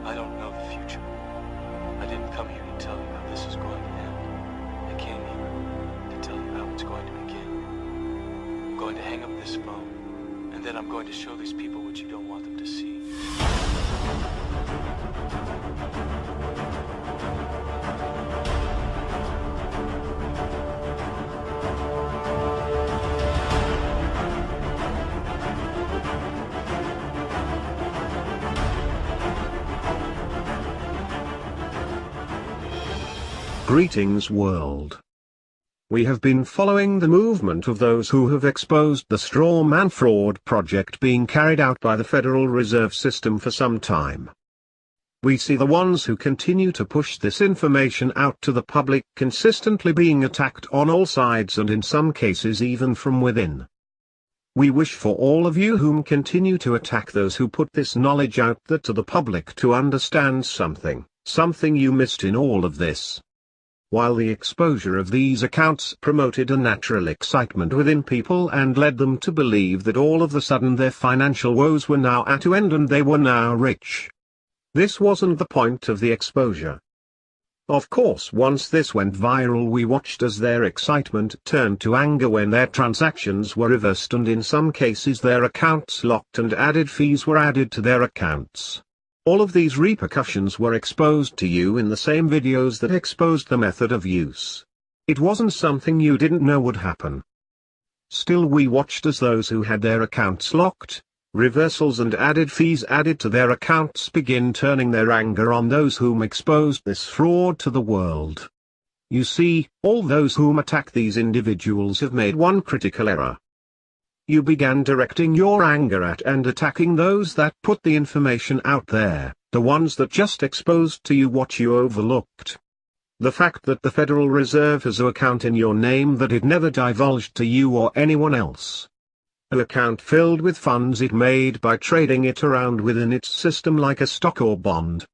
I don't know the future. I didn't come here to tell you how this is going to end. I came here to tell you how it's going to begin. I'm going to hang up this phone, and then I'm going to show these people what you don't want them to see. Greetings world. We have been following the movement of those who have exposed the straw man fraud project being carried out by the Federal Reserve System for some time. We see the ones who continue to push this information out to the public consistently being attacked on all sides and in some cases even from within. We wish for all of you whom continue to attack those who put this knowledge out there to the public to understand something you missed in all of this. While the exposure of these accounts promoted a natural excitement within people and led them to believe that all of a sudden their financial woes were now at an end and they were now rich. This wasn't the point of the exposure. Of course, once this went viral, we watched as their excitement turned to anger when their transactions were reversed and in some cases their accounts locked and added fees were added to their accounts. All of these repercussions were exposed to you in the same videos that exposed the method of use. It wasn't something you didn't know would happen. Still, we watched as those who had their accounts locked, reversals and added fees added to their accounts begin turning their anger on those whom exposed this fraud to the world. You see, all those whom attack these individuals have made one critical error. You began directing your anger at and attacking those that put the information out there, the ones that just exposed to you what you overlooked. The fact that the Federal Reserve has an account in your name that it never divulged to you or anyone else. An account filled with funds it made by trading it around within its system like a stock or bond.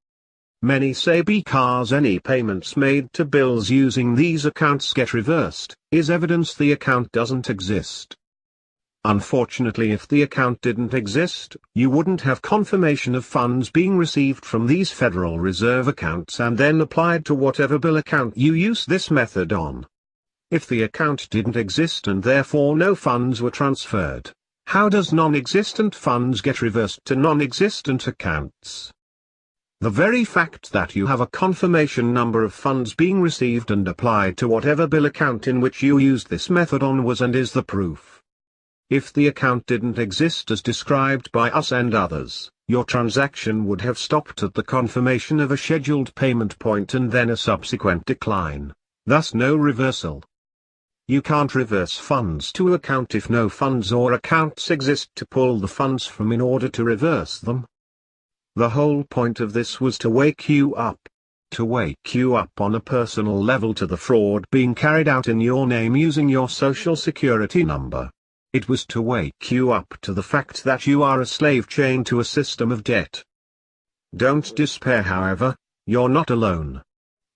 Many say because any payments made to bills using these accounts get reversed, is evidence the account doesn't exist. Unfortunately, if the account didn't exist, you wouldn't have confirmation of funds being received from these Federal Reserve accounts and then applied to whatever bill account you use this method on. If the account didn't exist and therefore no funds were transferred, how does non-existent funds get reversed to non-existent accounts? The very fact that you have a confirmation number of funds being received and applied to whatever bill account in which you used this method on was and is the proof. If the account didn't exist as described by us and others, your transaction would have stopped at the confirmation of a scheduled payment point and then a subsequent decline, thus no reversal. You can't reverse funds to account if no funds or accounts exist to pull the funds from in order to reverse them. The whole point of this was to wake you up. To wake you up on a personal level to the fraud being carried out in your name using your social security number. It was to wake you up to the fact that you are a slave chained to a system of debt. Don't despair, however, you're not alone.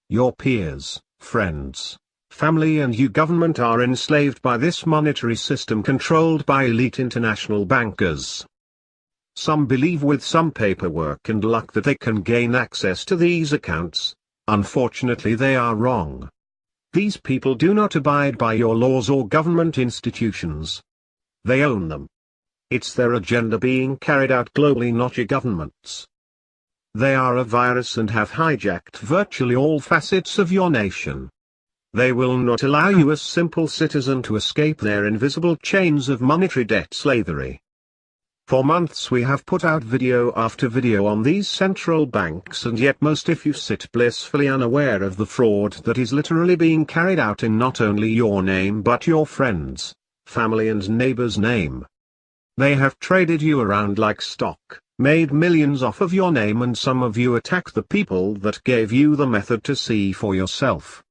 Your peers, friends, family and you government are enslaved by this monetary system controlled by elite international bankers. Some believe with some paperwork and luck that they can gain access to these accounts. Unfortunately, they are wrong. These people do not abide by your laws or government institutions. They own them. It's their agenda being carried out globally, not your government's. They are a virus and have hijacked virtually all facets of your nation. They will not allow you as simple citizen to escape their invisible chains of monetary debt slavery. For months we have put out video after video on these central banks, and yet most of you sit blissfully unaware of the fraud that is literally being carried out in not only your name but your friends, family and neighbors' name. They have traded you around like stock, made millions off of your name, and some of you attack the people that gave you the method to see for yourself.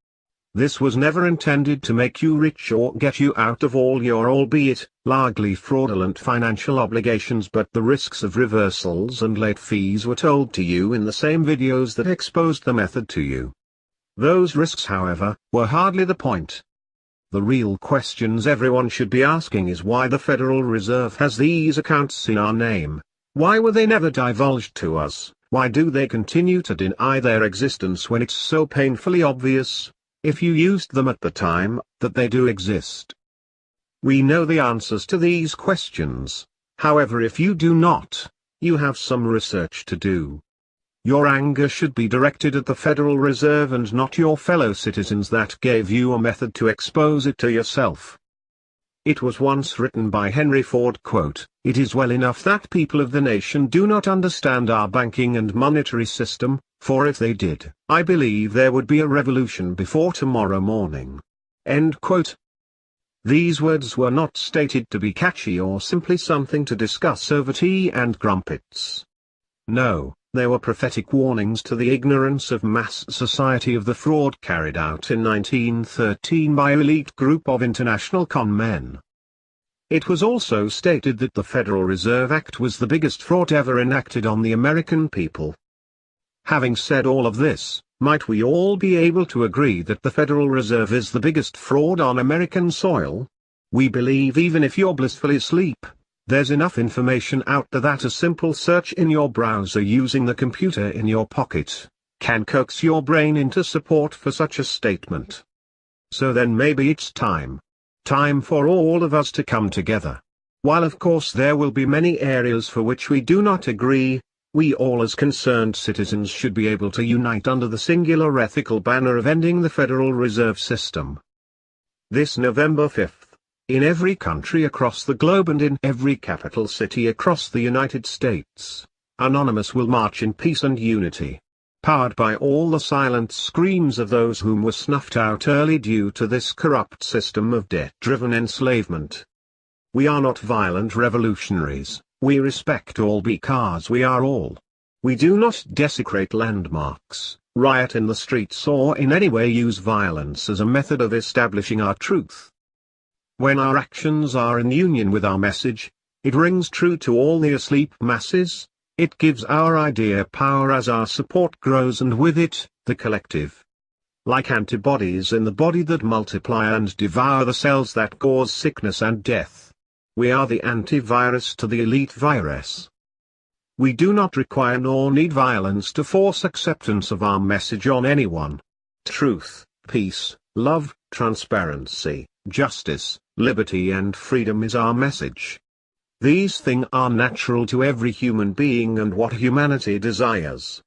This was never intended to make you rich or get you out of all your albeit largely fraudulent financial obligations, but the risks of reversals and late fees were told to you in the same videos that exposed the method to you. Those risks, however, were hardly the point. The real questions everyone should be asking is why the Federal Reserve has these accounts in our name. Why were they never divulged to us? Why do they continue to deny their existence when it's so painfully obvious, if you used them at the time, that they do exist? We know the answers to these questions. However, if you do not, you have some research to do. Your anger should be directed at the Federal Reserve and not your fellow citizens that gave you a method to expose it to yourself. It was once written by Henry Ford, quote, "It is well enough that people of the nation do not understand our banking and monetary system, for if they did, I believe there would be a revolution before tomorrow morning." End quote. These words were not stated to be catchy or simply something to discuss over tea and crumpets. No, they were prophetic warnings to the ignorance of mass society of the fraud carried out in 1913 by an elite group of international con men. It was also stated that the Federal Reserve Act was the biggest fraud ever enacted on the American people. Having said all of this, might we all be able to agree that the Federal Reserve is the biggest fraud on American soil? We believe even if you're blissfully asleep, there's enough information out there that a simple search in your browser using the computer in your pocket can coax your brain into support for such a statement. So then maybe it's time for all of us to come together. While of course there will be many areas for which we do not agree, we all as concerned citizens should be able to unite under the singular ethical banner of ending the Federal Reserve System. This November 5th. In every country across the globe and in every capital city across the United States, Anonymous will march in peace and unity, powered by all the silent screams of those whom were snuffed out early due to this corrupt system of debt-driven enslavement. We are not violent revolutionaries, we respect all because we are all. We do not desecrate landmarks, riot in the streets or in any way use violence as a method of establishing our truth. When our actions are in union with our message, it rings true to all the asleep masses, it gives our idea power as our support grows and with it, the collective. Like antibodies in the body that multiply and devour the cells that cause sickness and death. We are the antivirus to the elite virus. We do not require nor need violence to force acceptance of our message on anyone. Truth, peace, love, transparency, justice, liberty and freedom is our message. These things are natural to every human being and what humanity desires.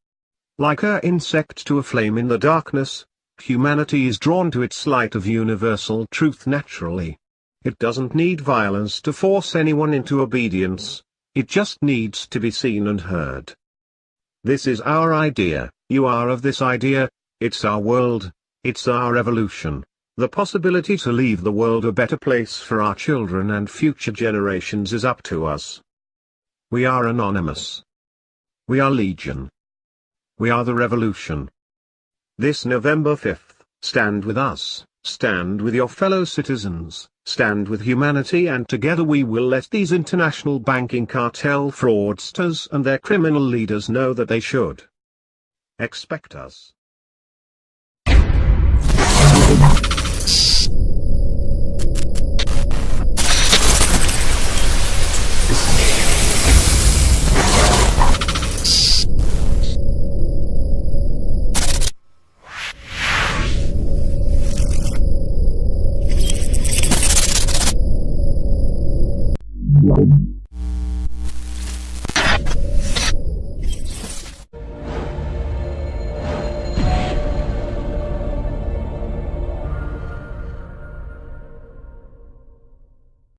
Like an insect to a flame in the darkness, humanity is drawn to its light of universal truth naturally. It doesn't need violence to force anyone into obedience, it just needs to be seen and heard. This is our idea, you are of this idea, it's our world, it's our evolution. The possibility to leave the world a better place for our children and future generations is up to us. We are Anonymous. We are Legion. We are the revolution. This November 5th, stand with us, stand with your fellow citizens, stand with humanity and together we will let these international banking cartel fraudsters and their criminal leaders know that they should expect us. Wow.